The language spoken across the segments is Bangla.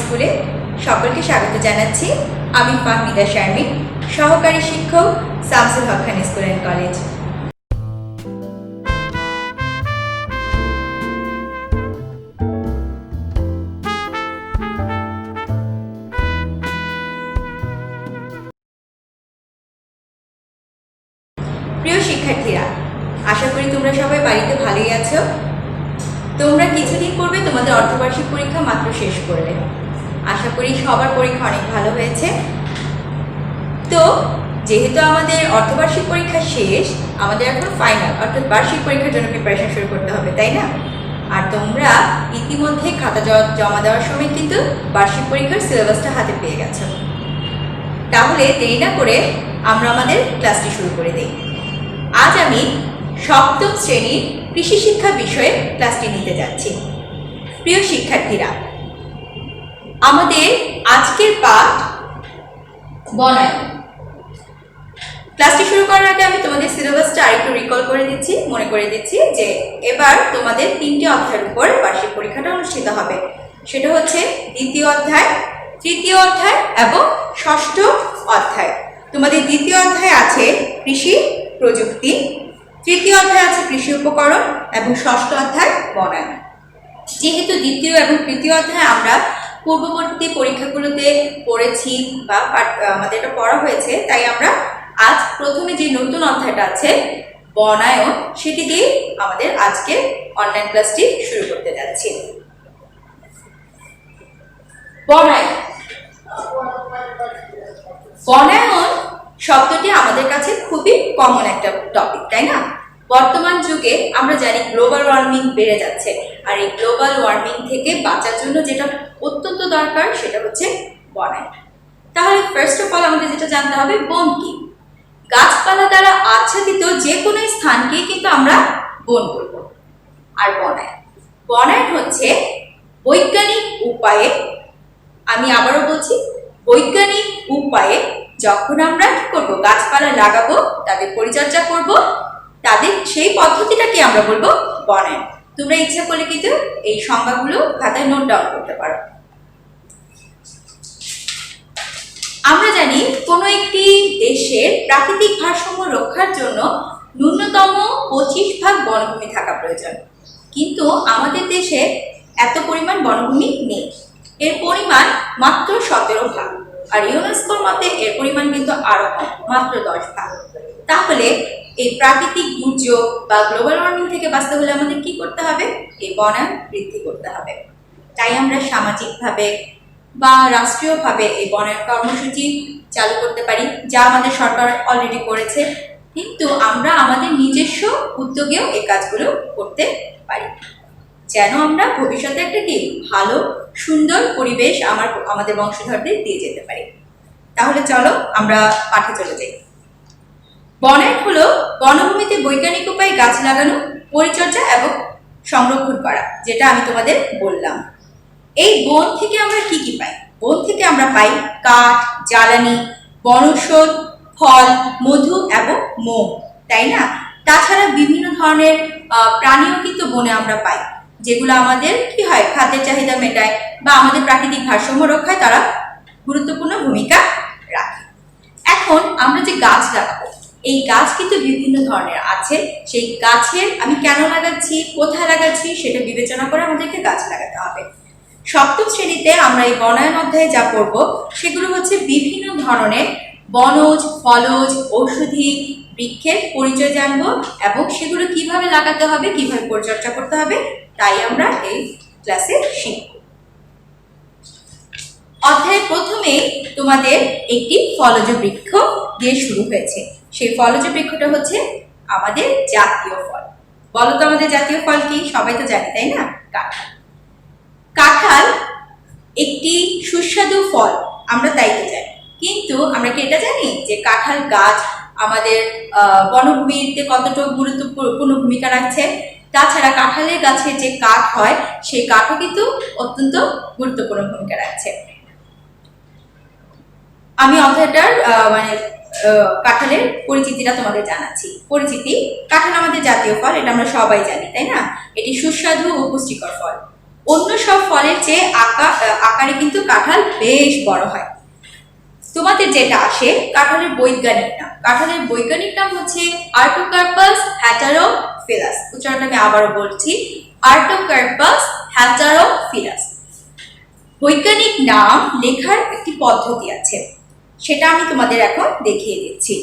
স্কুলে সকলকে স্বাগত জানাচ্ছি। আমি ফাহমিদা শারমিন, সহকারী শিক্ষক, শামসুল হক খান স্কুল অ্যান্ড কলেজ। প্রিয় শিক্ষার্থীরা, আশা করি তোমরা সবাই বাড়িতে ভালোই আছো। তোমরা কিছুদিন পূর্বে তোমাদের অর্ধবার্ষিক পরীক্ষা মাত্র শেষ করলে। আশা করি সবার পরীক্ষা অনেক ভালো হয়েছে। তো যেহেতু আমাদের অর্ধবার্ষিক পরীক্ষা শেষ, আমাদের এখন ফাইনাল অর্থাৎ বার্ষিক পরীক্ষার জন্য প্রিপারেশন শুরু করতে হবে, তাই না? আর তোমরা ইতিমধ্যে খাতা জমা দেওয়ার সময় কিন্তু বার্ষিক পরীক্ষার সিলেবাসটা হাতে পেয়ে গেছো। তাহলে দেরি না করে আমরা আমাদের ক্লাসটি শুরু করে দিই। আজ আমি সপ্তম শ্রেণীর কৃষি শিক্ষা বিষয়ে ক্লাসটি নিতে যাচ্ছি। প্রিয় শিক্ষার্থীরা, আমাদের আজকের পাঠ বনায়ন। ক্লাসটি শুরু করার আগে আমি তোমাদের সিলেবাসটা আরেকটু রিকল করে দিচ্ছি, মনে করে দিচ্ছি যে এবার তোমাদের 3টি অধ্যায়ের উপর বার্ষিক পরীক্ষাটা অনুষ্ঠিত হবে। সেটা হচ্ছে দ্বিতীয় অধ্যায়, তৃতীয় অধ্যায় এবং ষষ্ঠ অধ্যায়। তোমাদের দ্বিতীয় অধ্যায় আছে কৃষি প্রযুক্তি, তৃতীয় অধ্যায় আছে কৃষি উপকরণ এবং ষষ্ঠ অধ্যায় বনায়ন। যেহেতু দ্বিতীয় এবং তৃতীয় অধ্যায় আমরা পূর্ববর্তী পরীক্ষাগুলোতে পড়েছি বা আমাদের এটা পড়া হয়েছে, তাই আমরা আজ প্রথমে যে নতুন অধ্যায়টা আছে বনায়ন, সেটি দিয়ে আমাদের আজকে অনলাইন ক্লাসটি শুরু করতে যাচ্ছি। বনায়ন বনায়ন শব্দটি আমাদের কাছে খুবই কমন একটা টপিক, তাই না? বর্তমান যুগে আমরা জানি গ্লোবাল ওয়ার্মিং বেড়ে যাচ্ছে, আর এই গ্লোবাল ওয়ার্মিং থেকে বাঁচার জন্য যেটা অত্যন্ত দরকার সেটা হচ্ছে বনায়ন। তাহলে ফার্স্ট অফ অল আমাদের যেটা জানতে হবে, বন কি? গাছপালা দ্বারা আচ্ছাদিত যে কোনো স্থানকেই কিন্তু আমরা বন বলব। আর বনায়ন হচ্ছে বৈজ্ঞানিক উপায়ে, আমি আবারও বলছি, বৈজ্ঞানিক উপায়ে যখন আমরা কি করবো, গাছপালা লাগাবো, তাদের পরিচর্যা করব, তাদের সেই পদ্ধতিটাকে আমরা বলবো বনায়ন। তোমরা ইচ্ছা করলে কিন্তু এই সংজ্ঞাগুলো খাতায় নোট ডাউন করতে পারো। আমরা জানি কোনো একটি দেশের প্রাকৃতিক ভারসাম্য রক্ষার জন্য ন্যূনতম 25% বনভূমি থাকা প্রয়োজন, কিন্তু আমাদের দেশে এত পরিমাণ বনভূমি নেই। এর পরিমাণ মাত্র 17%, আর ইউনেস্কোর মতে এর পরিমাণ কিন্তু আরো কম, মাত্র 10%। তাহলে এই প্রাকৃতিক দুর্যোগ বা গ্লোবাল ওয়ার্মিং থেকে বাঁচতে হলে আমাদের কি করতে হবে? এই বনায়ন বৃদ্ধি করতে হবে। তাই আমরা সামাজিকভাবে বা রাষ্ট্রীয়ভাবে এই বনায়ন কর্মসূচি চালু করতে পারি, যা আমাদের সরকার অলরেডি করেছে, কিন্তু আমরা আমাদের নিজস্ব উদ্যোগেও এই কাজগুলো করতে পারি, যেন আমরা ভবিষ্যতে একটা কি ভালো সুন্দর পরিবেশ আমাদের বংশধরদের দিয়ে যেতে পারি। তাহলে চলো আমরা পাঠে চলে যাই। বনায়ন হলো বনভূমিতে বৈজ্ঞানিক উপায়ে গাছ লাগানো, পরিচর্যা এবং সংরক্ষণ করা, যেটা আমি তোমাদের বললাম। এই বন থেকে আমরা কি কি পাই? বন থেকে আমরা পাই কাঠ, জ্বালানি, বনৌষধ, ফল, মধু এবং মোম, তাই না? তাছাড়া বিভিন্ন ধরনের প্রাণীও কিন্তু বনে আমরা পাই, যেগুলো আমাদের কি হয়, খাদ্যের চাহিদা মেটায় বা আমাদের প্রাকৃতিক ভারসাম্য রক্ষায় তারা গুরুত্বপূর্ণ ভূমিকা রাখে। এখন আমরা যে গাছ লাগাবো, এই গাছ কিন্তু বিভিন্ন ধরনের আছে। সেই গাছের আমি কেন লাগাচ্ছি, কোথায় লাগাচ্ছি, সেটা বিবেচনা করে আমাদেরকে গাছ লাগাতে হবে। সপ্তম শ্রেণীতে আমরা এই বনায়ন অধ্যায়ে যা পড়ব সেগুলো হচ্ছে বিভিন্ন ধরনের বনজ, ফলজ, ঔষধি বৃক্ষের পরিচয় জানবো এবং সেগুলো কিভাবে লাগাতে হবে, কিভাবে পরিচর্যা করতে হবে, তাই আমরা এই ক্লাসে শিখব। অধ্যায়ের প্রথমে তোমাদের একটি ফলজ বৃক্ষ দিয়ে শুরু হয়েছে। সেই ফলজ বৃক্ষটা হচ্ছে আমাদের জাতীয় ফল। বলো তো আমাদের জাতীয় ফল কি? সবাই তো জানি, তাই না? কাঁঠাল। কাঁঠাল একটি সুস্বাদু ফল, আমরা তাই তো জানি, কিন্তু আমরা কি এটা জানি যে কাঁঠাল গাছ আমাদের বনভূমিতে কতটা গুরুত্বপূর্ণ ভূমিকা রাখছে? তাছাড়া কাঁঠালের গাছের যে কাঠ হয়, সেই কাঠও কিন্তু অত্যন্ত গুরুত্বপূর্ণ ভূমিকা রাখছে। আমি অধ্যায়টার কাঁঠালের পরিচিতিটা তোমাদের জানাচ্ছি। পরিচিতি: কাঁঠাল আমাদের জাতীয় ফল, এটা আমরা সবাই জানি, তাই না? এটি সুস্বাদু ও পুষ্টিকর ফল। অন্য সব ফলের চেয়ে আকারে কিন্তু কাঁঠাল বেশ বড় হয়। তোমাদের যেটা আসে কাঁঠালের বৈজ্ঞানিক নাম, কাঁঠালের বৈজ্ঞানিক নাম হচ্ছে আর্টোকার্পাস হ্যাটারোফিলাস। উচ্চারণটা আমি আবারও বলছি, আর্টোকার্পাস হ্যাটারোফিলাস। বৈজ্ঞানিক নাম লেখার একটি পদ্ধতি আছে, সেটা আমি তোমাদের এখন দেখিয়ে দিচ্ছি।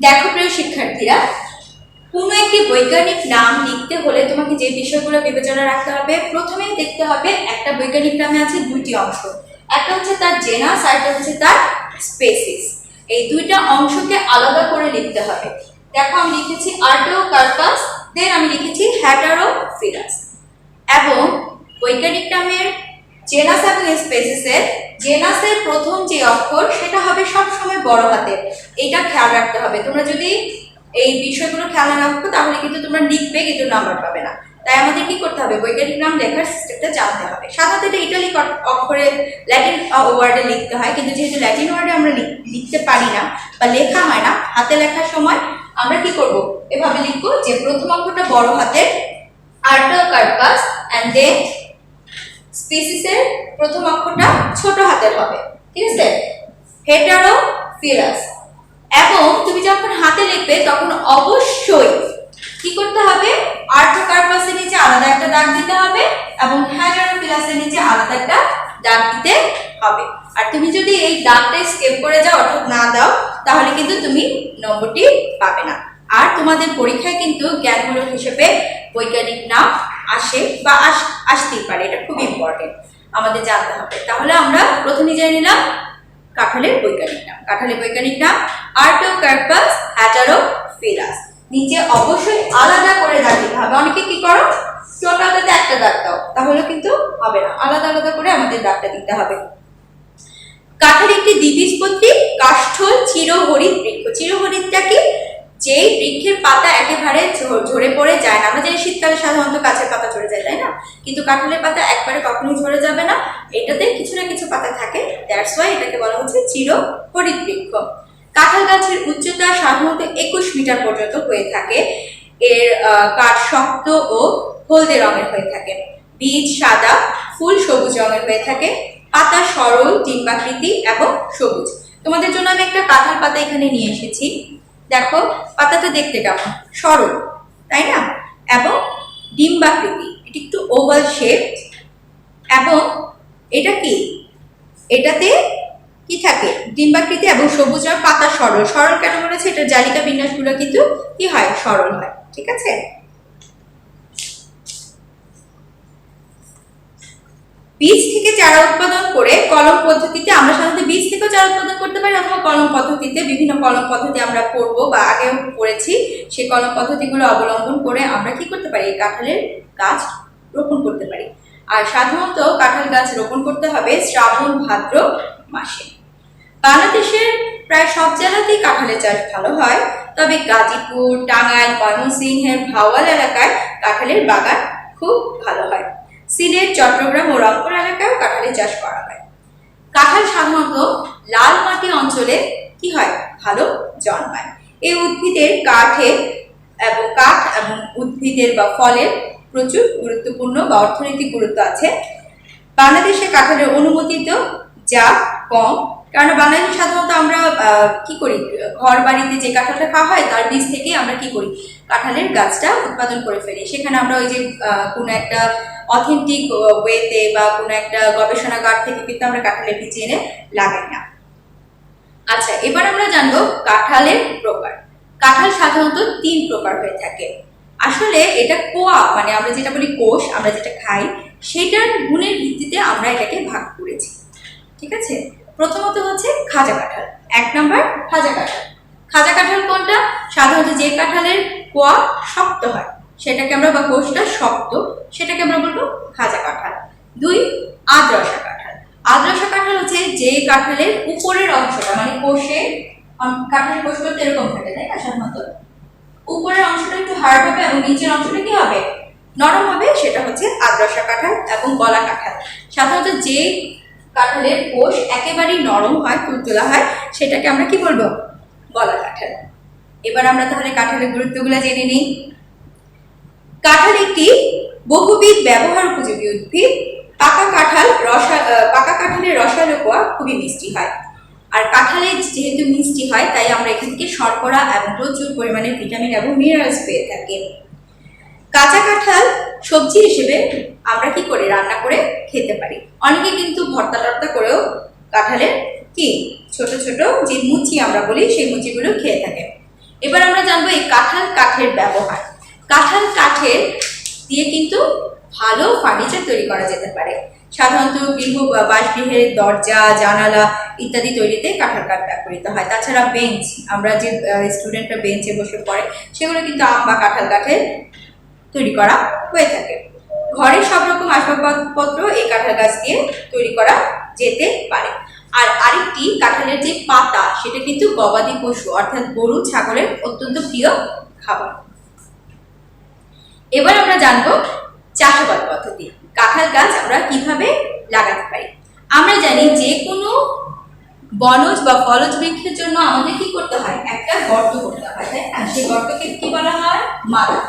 দেখো প্রিয় শিক্ষার্থীরা, কোনো একটি বৈজ্ঞানিক নাম লিখতে হলে তোমাকে যে বিষয়গুলো বিবেচনা রাখতে হবে, প্রথমেই দেখতে হবে একটা বৈজ্ঞানিক নামে আছে দুইটি অংশ, একটা হচ্ছে তার জেনাস আর একটা হচ্ছে তার স্পেসিস। এই দুইটা অংশকে আলাদা করে লিখতে হবে। দেখো আমি লিখেছি আর্টোকার্পাস, দেন আমি লিখেছি হ্যাটারোফিলাস। এবং বৈজ্ঞানিক নামের জেনাস এবং স্পেসিসের জেনাসের প্রথম যে অক্ষর সেটা হবে সবসময় বড় হাতের, এইটা খেয়াল রাখতে হবে। তোমরা যদি এই বিষয়গুলো খেয়াল না রাখো তাহলে কিন্তু তোমরা লিখবে কিন্তু নাম্বার পাবে না। তাই আমাদের কি করতে হবে, বৈজ্ঞানিক নাম লেখার সিস্টেমটা জানতে হবে। সাধারণত এটা ইটালিক অক্ষরে ল্যাটিন ওয়ার্ডে লিখতে হয়, কিন্তু যেহেতু ল্যাটিন ওয়ার্ডে আমরা লিখতে পারি না বা লেখা হয় না, হাতে লেখার সময় আমরা কি করব, এভাবে লিখবো যে প্রথম অক্ষরটা বড় হাতের আর্টোকার্পাস এন্ড দেন স্পিসিসের প্রথম অক্ষরটা ছোট হাতের হবে, ঠিক আছে, হেটারোফিলাস। এবং তুমি যখন হাতে লিখবে তখন অবশ্যই কি করতে হবে, আর্টোকার্পাসের নিচে আলাদা একটা দাগ দিতে হবে এবং হেটারোফিলাসের নিচে আলাদা একটা দাগ দিতে হবে। আর তুমি যদি এই দাগটা স্কিপ করে যাও অর্থাৎ না দাও তাহলে কিন্তু তুমি নম্বরটি পাবে না। আর তোমাদের পরীক্ষায় কিন্তু জ্ঞানমূলক হিসেবে বৈজ্ঞানিক নাম আসে বা আসতেই পারে, এটা খুব ইম্পর্টেন্ট আমাদের জানতে হবে। তাহলে আমরা প্রথমে জেনে নিলাম কাঁঠালের বৈজ্ঞানিক নাম। কাঁঠালের বৈজ্ঞানিক নাম আর্টোকার্পাস হ্যাটারোফিলাস। নিচে অবশ্যই আলাদা করে দাগ দিতে হবে। অনেকে কি করো, টোটালটাতে একটা দাগ দাও, তাহলে কিন্তু হবে না, আলাদা আলাদা করে আমাদের দাগটা দিতে হবে। কাঁঠাল একটি দ্বিবীজপত্রী কাষ্ঠল চিরহরিৎ বৃক্ষ। চিরহরিৎটা কি, যেই বৃক্ষের পাতা একেবারে ঝরে পড়ে যায় না। আমরা জানি শীতকালে সাধারণত গাছের পাতা ঝরে যায়, তাই না? কিন্তু কাঁঠালের পাতা একবারে কখনোই ঝরে যাবে না, এটাতে কিছু না কিছু পাতা থাকে, দ্যাটস ওয়াই এটাকে বলা হচ্ছে চিরহরিৎ বৃক্ষ। কাঁঠাল গাছের উচ্চতা সাধারণত 21 মিটার পর্যন্ত হয়ে থাকে। এর কাঠ শক্ত ও হলদে রঙের হয়ে থাকে। বীজ সাদা, ফুল সবুজ রঙের হয়ে থাকে। পাতা সরল ডিম্বাকৃতি এবং সবুজ। তোমাদের জন্য আমি একটা কাঁঠাল পাতা এখানে নিয়ে এসেছি। দেখো পাতাটা দেখতে কেমন, সরল, তাই না? এবং ডিম্বাকৃতি, এটি একটু ওভাল শেপ। এবং এটা কি, এটাতে কি থাকে, ডিম্বাকৃতি এবং সবুজ রঙ, পাতা সরল। সরল কেন বলেছে, এটার জালিকা বিন্যাসগুলো কিন্তু কি হয়, সরল হয়, ঠিক আছে? বীজ থেকে চারা উৎপাদন করে কলম পদ্ধতিতে, আমরা সাধারণত বীজ থেকেও চারা উৎপাদন করতে পারি অথবা কলম পদ্ধতিতে, বিভিন্ন কলম পদ্ধতি আমরা পড়বো বা আগেও পড়েছি, সেই কলম পদ্ধতিগুলো অবলম্বন করে আমরা কি করতে পারি, কাঁঠালের গাছ রোপণ করতে পারি। আর সাধারণত কাঁঠাল গাছ রোপণ করতে হবে শ্রাবণ ভাদ্র মাসে। বাংলাদেশের প্রায় সব জেলাতেই কাঁঠালের চাষ ভালো হয়, তবে গাজীপুর, টাঙ্গাইল, ময়মনসিংহের ভাওয়াল এলাকায় কাঁঠালের বাগান খুব ভালো হয়। সিলেট, চট্টগ্রাম ও রংপুর এলাকায় কাঁঠালের চাষ করা হয়। কাঁঠাল সাধারণত লাল মাটি অঞ্চলে কি হয়, ভালো জন্মায়। এই উদ্ভিদের কাঠ এবং উদ্ভিদের বা ফলের প্রচুর গুরুত্বপূর্ণ বা অর্থনৈতিক গুরুত্ব আছে। বাংলাদেশে কাঁঠালের অনুমোদিত জাত কম, কারণ বাংলাদেশে সাধারণত আমরা কি করি, ঘর বাড়িতে যে কাঁঠালটা খাওয়া হয় তার বীজ থেকে আমরা কি করি, কাঁঠালের গাছটা উৎপাদন করে ফেলি। সেখানে আমরা ওই যে কোনো একটা অথেন্টিক ওয়েতে বা কোনো একটা গবেষণাগার থেকে কিন্তু আমরা কাঁঠালের বীজ এনে লাগাই না। আচ্ছা, এবার আমরা জানবো কাঁঠালের প্রকার। কাঁঠাল সাধারণত 3 প্রকার হয়ে থাকে। আসলে এটা কোয়া, মানে আমরা যেটা বলি কোষ, আমরা যেটা খাই সেটার গুণের ভিত্তিতে আমরা এটাকে ভাগ করেছি, ঠিক আছে? প্রথমত হচ্ছে খাজা কাঁঠাল, 1 নাম্বার খাজা কাঁঠাল। খাজা কাঁঠাল কোনটা, সাধারণত যে কাঁঠালের কোয়া শক্ত হয় সেটাকে আমরা, বা কোষটা শক্ত, সেটাকে আমরা বলবো খাজা কাঁঠাল। 2 আদ্রসা কাঁঠাল। আদ্রসা কাঁঠাল হচ্ছে যে কাঁঠালের উপরের অংশটা, মানে কোষের কাঁঠালের কোষগুলো তো এরকম থাকে, তাই না? সাধারণত উপরের অংশটা একটু হার্ড হবে এবং নিচের অংশটা কি হবে, নরম হবে। সেটা হচ্ছে আদ্রসা কাঁঠাল এবং গলা কাঁঠাল। সাধারণত যে কাঁঠালের কোষ একেবারেই নরম হয়, তুলতুলা হয়, সেটাকে আমরা কি বলবো, গলা কাঁঠাল। এবার আমরা তাহলে কাঁঠালের গুরুত্বগুলো জেনে নিই। কাঁঠাল একটি বহুবিধ ব্যবহার উপযোগী উদ্ভিদ। পাকা কাঁঠালের রসালো কোয়া খুবই মিষ্টি হয়। আর কাঁঠালের যেহেতু মিষ্টি হয়, তাই আমরা এখান থেকে শর্করা এবং প্রচুর পরিমাণে ভিটামিন এবং মিনারেলস পেয়ে থাকি। কাঁচা কাঁঠাল সবজি হিসেবে আমরা কি করে রান্না করে খেতে পারি। অনেকে কিন্তু ভর্তা টর্তা করেও কাঁঠালের কি ছোট ছোট যে মুচি আমরা বলি, সেই মুচিগুলো খেয়ে থাকে। এবার আমরা জানবো এই কাঁঠাল কাঠের ব্যবহার। কাঁঠাল কাঠের দিয়ে কিন্তু ভালো ফার্নিচার তৈরি করা যেতে পারে। সাধারণত গৃহ বা বাসগৃহের দরজা, জানালা ইত্যাদি তৈরিতে কাঁঠাল কাঠ ব্যবহৃত হয়। তাছাড়া বেঞ্চ, আমরা যে স্টুডেন্টরা বেঞ্চে বসে পড়ে, সেগুলো কিন্তু আম বা কাঁঠাল কাঠের তৈরি করা হয়ে থাকে। ঘরের সব রকম আসবাবপত্র এই কাঁঠাল গাছ দিয়ে তৈরি করা যেতে পারে। আর আরেকটি, কাঁঠালের যে পাতা, সেটা কিন্তু গবাদি পশু অর্থাৎ গরু ছাগলের অত্যন্ত প্রিয় খাবার। এবার আমরা জানবো চাষাবাদ পদ্ধতি। কাঁঠাল গাছ আমরা কিভাবে লাগাতে পারি। আমরা জানি যে কোনো বনজ বা ফলজ বৃক্ষের জন্য আমাদের কি করতে হয়, একটা গর্ত করতে হয়, তাই না? সেই গর্তকে কি বলা হয়, মালা।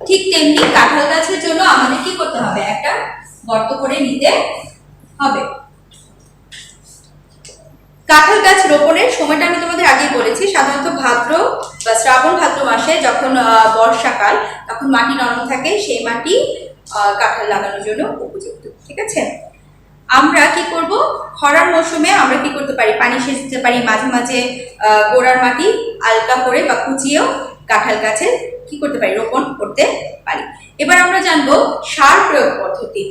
ঠিক তেমনি কাঁঠাল গাছের জন্য আমাদের কি করতে হবে, একটা গর্ত করে নিতে হবে। কাঁঠাল গাছ রোপণের সময়টা আমি তোমাদের আগেই বলেছি, সাধারণত ভাদ্র বা শ্রাবণ ভাদ্র মাসে যখন বর্ষাকাল, তখন মাটি নরম থাকে, সেই মাটি কাঁঠাল লাগানোর জন্য উপযুক্ত। ঠিক আছে, আমরা কি করব, খরার মৌসুমে আমরা কি করতে পারি, পানি সেচ দিতে পারি। মাঝে মাঝে গোড়ার মাটি আলগা করে বা কুচিয়েও কাঁঠাল গাছে কি করতে পারি, রোপণ করতে পারি। এবার আমরা জানবো সার প্রয়োগ পদ্ধতি।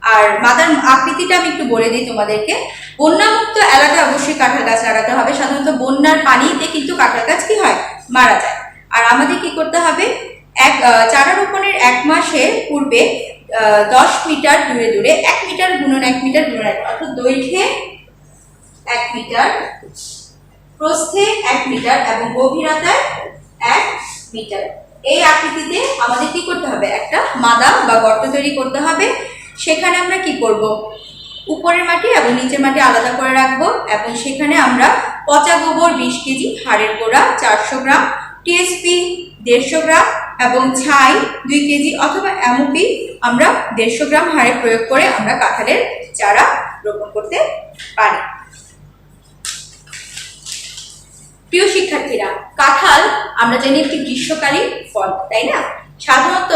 আর মাদার আকৃতিটা আমি একটু বলে দিই তোমাদেরকে। বন্যামুক্ত এলাকায় অবশ্যই কাঁঠাল গাছ লাগাতে হবে। সাধারণত বন্যার পানিতে কিন্তু কাঁঠাল গাছ কি হয়, মারা যায়। আর আমাদের কি করতে হবে, চারা রোপণের 1 মাসের পূর্বে 10 মিটার দূরে দূরে 1 মিটার গুণন 1 মিটার গুণন 1, অর্থাৎ দৈর্ঘ্যে 1 মিটার, প্রস্থে 1 মিটার এবং গভীরতায় 1 মিটার, এই আকৃতিতে আমাদের কি করতে হবে, একটা মাদা বা গর্ত তৈরি করতে হবে। সেখানে আমরা কি করব, উপরের মাটি এবং নিচের মাটি আলাদা করে রাখবো এবং সেখানে আমরা পচা গোবর 20 কেজি, হাড়ের গোড়া 400 গ্রাম, টিএসপি 150 গ্রাম এবং ছাই 2 কেজি অথবা এমওপি আমরা 150 গ্রাম হারে প্রয়োগ করে আমরা কাঁঠালের চারা রোপণ করতে পারি। প্রিয় শিক্ষার্থীরা, কাঁঠাল আমরা জানি একটি গ্রীষ্মকালীন ফল, তাই না? সাধারণত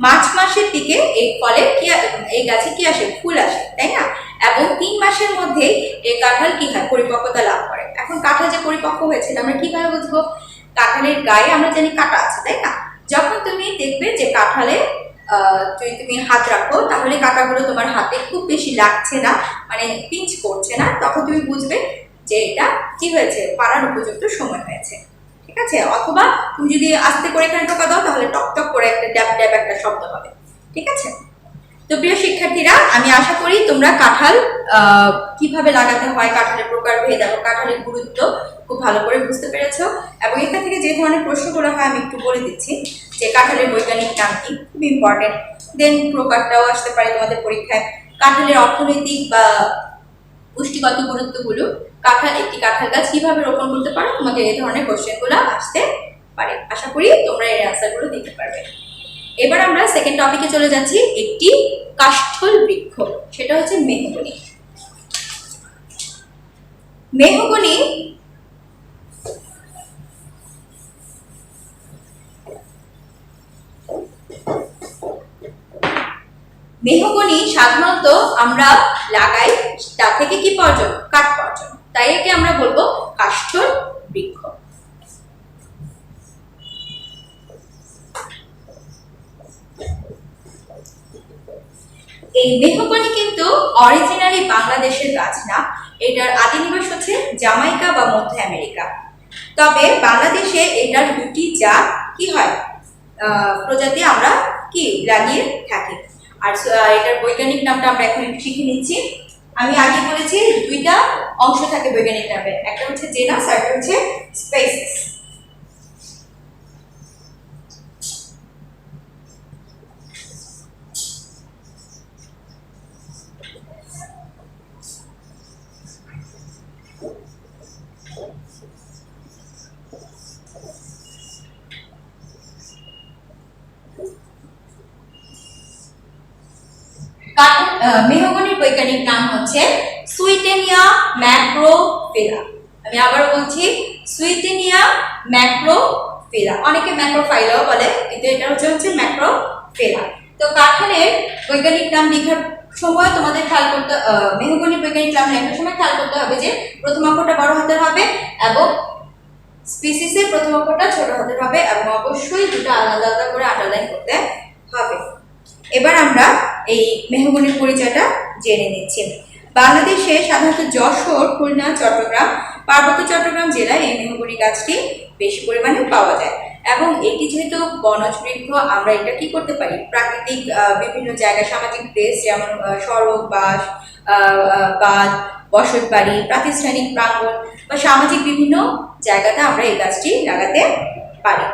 মার্চ মাসের দিকে এই ফলে এই গাছে কি আসে, ফুল আসে, তাই না? এবং 3 মাসের মধ্যে এই কাঁঠাল কি হয়, পরিপক্কতা লাভ করে। এখন কাঁঠাল যে পরিপক্ক হয়েছে আমরা কিভাবে বুঝবো? কাঁঠালের গায়ে আমরা জানি কাঁটা আছে, তাই না? যখন তুমি দেখবে যে কাঁঠালে যদি তুমি হাত রাখো, তাহলে কাঁটাগুলো তোমার হাতে খুব বেশি লাগছে না, মানে পিঞ্চ করছে না, তখন তুমি বুঝবে যে এটা কি হয়েছে, পাড়ার উপযুক্ত সময় হয়েছে। ঠিক আছে, অথবা তুমি যদি আস্তে করে এখানে টোকা দাও, তাহলে টক টক করে একটা ড্যাব ড্যাব একটা শব্দ হবে। ঠিক আছে, তো প্রিয় শিক্ষার্থীরা, আমি আশা করি তোমরা কাঁঠাল কিভাবে লাগাতে হয়, কাঁঠালের প্রকারভেদ এবং কাঁঠালের গুরুত্ব খুব ভালো করে বুঝতে পেরেছো। এবং এখান থেকে যে ধরনের প্রশ্নগুলো হয় আমি একটু বলে দিচ্ছি, যে কাঁঠালের বৈজ্ঞানিক নাম কি, খুব ইম্পর্টেন্ট। দেন প্রকারটাও আসতে পারে তোমাদের পরীক্ষায়। কাঁঠালের অর্থনৈতিক বা পুষ্টিগত গুরুত্বগুলো, একটি কাঁঠাল গাছ কিভাবে রোপণ করতে পারো, তোমাদের এই ধরনের কোশ্চেনগুলো আসতে পারে। আশা করি তোমরা এর অ্যান্সারগুলো দিতে পারবে। এবার আমরা সেকেন্ড টপিকে চলে যাচ্ছি, একটি কাষ্ঠল বৃক্ষ, সেটা হচ্ছে মেহগনি। মেহগনি মেহগনি সাধারণত আমরা লাগাই, তা থেকে কি পাওয়া যায়, কাঠ পাওয়া যায়, তাই একে আমরা বলবো কাষ্ঠল বৃক্ষ। এই মেহগনি কিন্তু অরিজিনালি বাংলাদেশের গাছ না, এটার আদি নিবাস হচ্ছে জামাইকা বা মধ্য আমেরিকা। তবে বাংলাদেশে এটার 2টি জাত কি হয়, প্রজাতি আমরা কি লাগিয়ে থাকি। আর এটার বৈজ্ঞানিক নামটা আমরা এখন একটু শিখে নিচ্ছি। আমি আগে বলেছি 2টা অংশ থাকে বৈজ্ঞানিক নামে, একটা হচ্ছে জেনাস আর একটা হচ্ছে স্পেসিস। মেহগনির বৈজ্ঞানিক নাম হচ্ছে সুইটেনিয়া ম্যাক্রোফিলা। আমি আবার বলছি, সুইটেনিয়া ম্যাক্রোফিলা, অনেকে ম্যাক্রোফাইলাও বলে, কিন্তু এটা হচ্ছে ম্যাক্রোফিলা। তো কাঁঠালের বৈজ্ঞানিক নাম লেখার সময় তোমাদের খেয়াল করতে, মেহগনির বৈজ্ঞানিক নাম লেখার সময় খেয়াল করতে হবে যে প্রথম অক্ষরটা বড় হাতের হবে এবং স্পিসিসের প্রথম অক্ষরটা ছোট হাতের হবে, এবং অবশ্যই দুটো আলাদা আলাদা করে আন্ডারলাইন করতে হবে। এবার আমরা এই মেহগনির পরিচয়টা জেনে নিচ্ছি। বাংলাদেশে সাধারণত যশোর, খুলনা, চট্টগ্রাম, পার্বত্য চট্টগ্রাম জেলায় এই মেহগনি গাছটি বেশি পরিমাণে পাওয়া যায়। এবং এটি যেহেতু বনজ বৃক্ষ, আমরা এটা কি করতে পারি, প্রাকৃতিক বিভিন্ন জায়গা, সামাজিক প্লেস যেমন সড়ক, বাঁধ, বসত বাড়ি, প্রাতিষ্ঠানিক প্রাঙ্গণ বা সামাজিক বিভিন্ন জায়গাতে আমরা এই গাছটি লাগাতে পারি।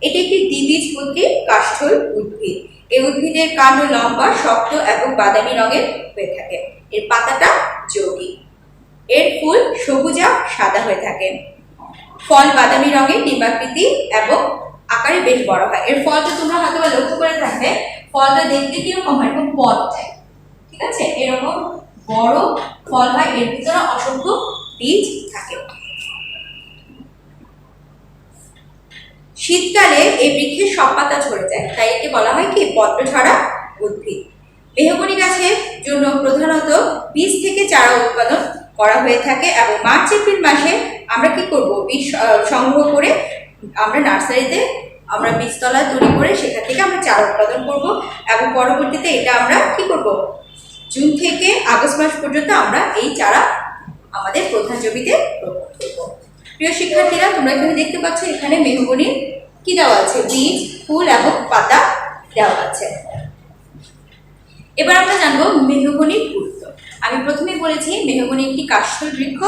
এটি একটি দ্বিবীজপত্রী কাষ্ঠল উদ্ভিদ। এই উদ্ভিদের কাণ্ড লম্বা, শক্ত এবং বাদামি রঙের হয়ে থাকে। এর পাতাটা যৌগিক। এর ফুল সবুজা সাদা হয়ে থাকে। ফল বাদামি রঙের, ডিম্বাকৃতি এবং আকারে বেশ বড় হয়। এর ফলটা তোমরা হয়তো লক্ষ্য করে থাকবে, ফলটা দেখতে কিরকম হয়, এরকম পদ দেয়, ঠিক আছে, এরকম বড় ফল হয়, এর ভিতরে অসংখ্য বীজ থাকে। শীতকালে এই বৃক্ষের সব পাতা ঝরে যায়, তাই একে বলা হয় কি, পত্রঝরা উদ্ভিদ। মেহগনি গাছের জন্য প্রধানত বীজ থেকে চারা উৎপাদন করা হয়ে থাকে, এবং মার্চ এপ্রিল মাসে আমরা কি করব, বীজ সংগ্রহ করে আমরা নার্সারিতে আমরা বীজতলা তৈরি করে সেখান থেকে আমরা চারা উৎপাদন করব, এবং পরবর্তীতে এটা আমরা কি করব, জুন থেকে আগস্ট মাস পর্যন্ত আমরা এই চারা আমাদের প্রধান জমিতে রোপণ করব। প্রিয় শিক্ষার্থীরা, তোমরা এখানে দেখতে পাচ্ছ, এখানে মেহগনির কি দেওয়া আছে, বীজ, ফুল এবং পাতা দেওয়া আছে। এবার আমরা জানবো মেহগনির গুরুত্ব। আমি প্রথমে বলেছি মেহগনি একটি কাষ্ঠল বৃক্ষ।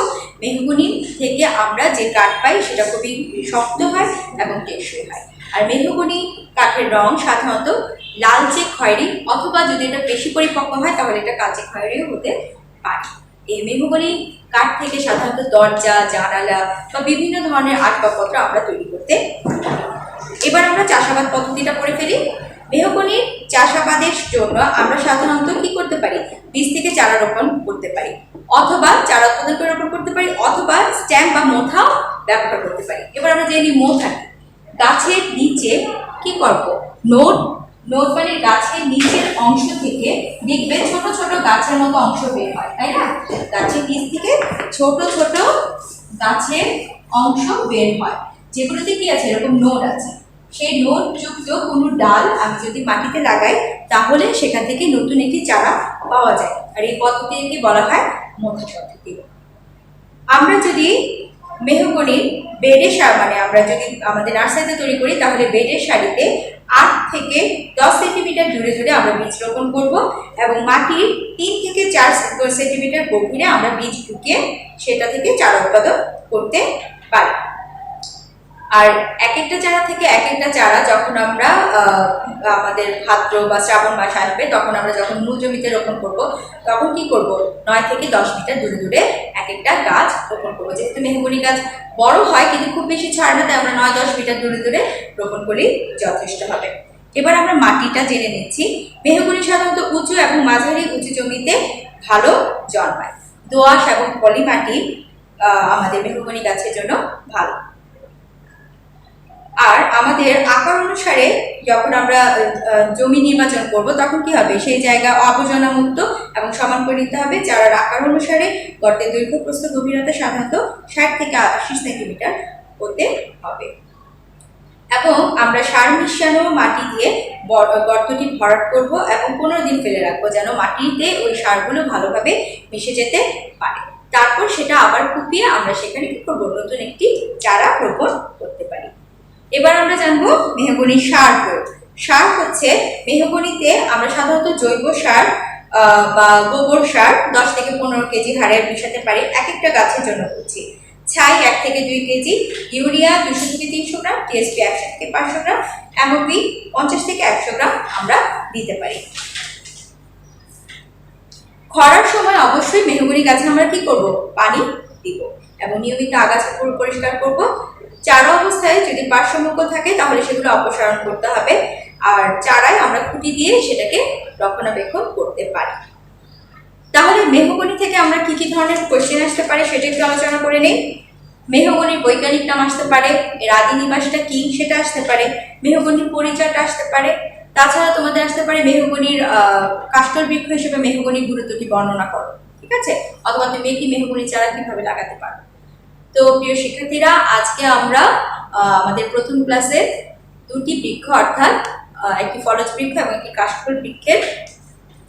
মেহগনি থেকে আমরা যে কাঠ পাই সেটা খুবই শক্ত হয় এবং টেকসই হয়। আর মেহগনি কাঠের রং সাধারণত লালচে খয়েরি, অথবা যদি এটা বেশি পরিপক্ক হয় তাহলে এটা কালচে খয়েরিও হতে পারে। এই মেহগনি কাঠ থেকে সাধারণত দরজা, জানালা বা বিভিন্ন ধরনের আসবাবপত্র আমরা তৈরি করতে পারি। এবার আমরা চাষাবাদ পদ্ধতিটা পড়ে ফেলি। মেহগনির চাষাবাদের জন্য আমরা সাধারণত কি করতে পারি, বীজ থেকে চারা রোপণ করতে পারি, অথবা চারা উৎপাদন করে রোপণ করতে পারি, অথবা স্ট্যাম্প বা মোথাও ব্যবহার করতে পারি। এবার আমরা জেনে মোথা গাছের নিচে কি করব, নোট মানে গাছের নিচের অংশ থেকে দেখবে ছোট ছোট গাছের মতো অংশ বের হয়, তাই না? গাছের নিচ থেকে ছোট ছোট গাছের অংশ বের হয়, যেগুলোতে কি আছে, এরকম নোট আছে। সেই নোট যুক্ত কোনো ডাল আমি যদি মাটিতে লাগাই তাহলে সেখান থেকে নতুন একটি চারা পাওয়া যায়, আর এই পদ্ধতিকে বলা হয় মোথা পদ্ধতি। আমরা যদি মেহগনির বেডের সার, মানে আমরা যদি আমাদের নার্সারিতে তৈরি করি, তাহলে বেডের সারিতে 8 থেকে 10 সেন্টিমিটার দূরে দূরে আমরা বীজ রোপণ করব, এবং মাটির 3 থেকে 4 সেন্টিমিটার গভীরে আমরা বীজ ঢুকিয়ে সেটা থেকে চারা উৎপাদন করতে পারি। আর এক একটা চারা থেকে এক একটা চারা যখন আমরা আমাদের ভাদ্র বা শ্রাবণ মাস আসবে, তখন আমরা যখন মূল জমিতে রোপণ করব, তখন কি করব, 9 থেকে 10 মিটার দূরে দূরে এক একটা গাছ রোপণ করবো। যেহেতু মেহগনি গাছ বড় হয় কিন্তু খুব বেশি ছাড় না, তাই আমরা 9-10 মিটার দূরে দূরে রোপণ করলেই যথেষ্ট হবে। এবার আমরা মাটিটা জেনে নিচ্ছি। মেহগনি সাধারণত উঁচু এবং মাঝারি উঁচু জমিতে ভালো জন্মায়। দোআঁশ এবং পলি মাটি আমাদের মেহগনি গাছের জন্য ভালো। আর আমাদের আকার অনুসারে যখন আমরা জমি নির্বাচন করব, তখন কি হবে, সেই জায়গা আবর্জনা মুক্ত এবং সমান করে নিতে হবে। চারার আকার অনুসারে গর্তের দৈর্ঘ্য, প্রস্থ, গভীরতা সাধারণত 60 থেকে 80 সেন্টিমিটার হতে হবে। এবং আমরা সার মিশানো মাটি দিয়ে গর্তটি ভরাট করব এবং 15 দিন ফেলে রাখবো, যেন মাটিতে ওই সারগুলো ভালোভাবে মিশে যেতে পারে। তারপর সেটা আবার কুপিয়ে আমরা সেখানে কি করবো, নতুন একটি চারা রোপণ করতে পারি। এবার আমরা জানবো মেহগনির সার প্রয়োগ। সার হচ্ছে, মেহগনিতে আমরা সাধারণত জৈব সার বা গোবর সার 10 থেকে 15 কেজি হারে মিশাতে পারি এক একটা গাছের জন্য বলছি। ছাই 1 থেকে 2 কেজি, ইউরিয়া 200 থেকে 300 গ্রাম, টিএসপি 100 থেকে 500 গ্রাম, এমওপি 50 থেকে 100 গ্রাম আমরা দিতে পারি। খরার সময় অবশ্যই মেহগনি গাছে আমরা কি করব, পানি দিব এবং নিয়মিত আগাছা পরিষ্কার করব। চারা অবস্থায় যদি পার্শ্বমুখ থাকে তাহলে সেগুলো অপসারণ করতে হবে, আর চারায় আমরা খুঁটি দিয়ে সেটাকে রক্ষণাবেক্ষণ করতে পারি। তাহলে মেহগনি থেকে আমরা কি কি ধরনের কোশ্চেন আসতে পারে সেটা একটু আলোচনা করে নেই। মেহগনির বৈজ্ঞানিক নাম আসতে পারে, এর আদি নিবাসটা কি সেটা আসতে পারে, মেহগনির পরিচয়টা আসতে পারে। তাছাড়া তোমাদের আসতে পারে মেহগনির কাষ্ঠল বৃক্ষ হিসেবে মেহগনির গুরুত্বটি বর্ণনা করো, ঠিক আছে, অথবা তুমি কি মেহগনির চারা কিভাবে লাগাতে পারো। তো প্রিয় শিক্ষার্থীরা, আজকে আমরা আমাদের প্রথম ক্লাসে দুটি বৃক্ষ অর্থাৎ একটি ফলজ বৃক্ষ এবং একটি কাষ্ঠল বৃক্ষের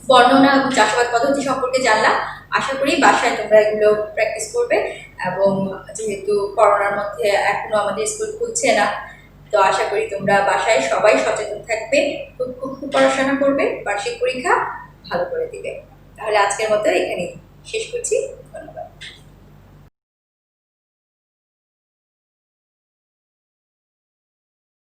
বর্ণনা এবং চাষাবাদ পদ্ধতি সম্পর্কে জানলাম। আশা করি বাসায় তোমরা এগুলো প্র্যাকটিস করবে, এবং যেহেতু করোনার মধ্যে এখনো আমাদের স্কুল খুলছে না, তো আশা করি তোমরা বাসায় সবাই সচেতন থাকবে, খুব পড়াশোনা করবে, বার্ষিক পরীক্ষা ভালো করে দিবে। তাহলে আজকের মতো এখানে শেষ করছি, ধন্যবাদ।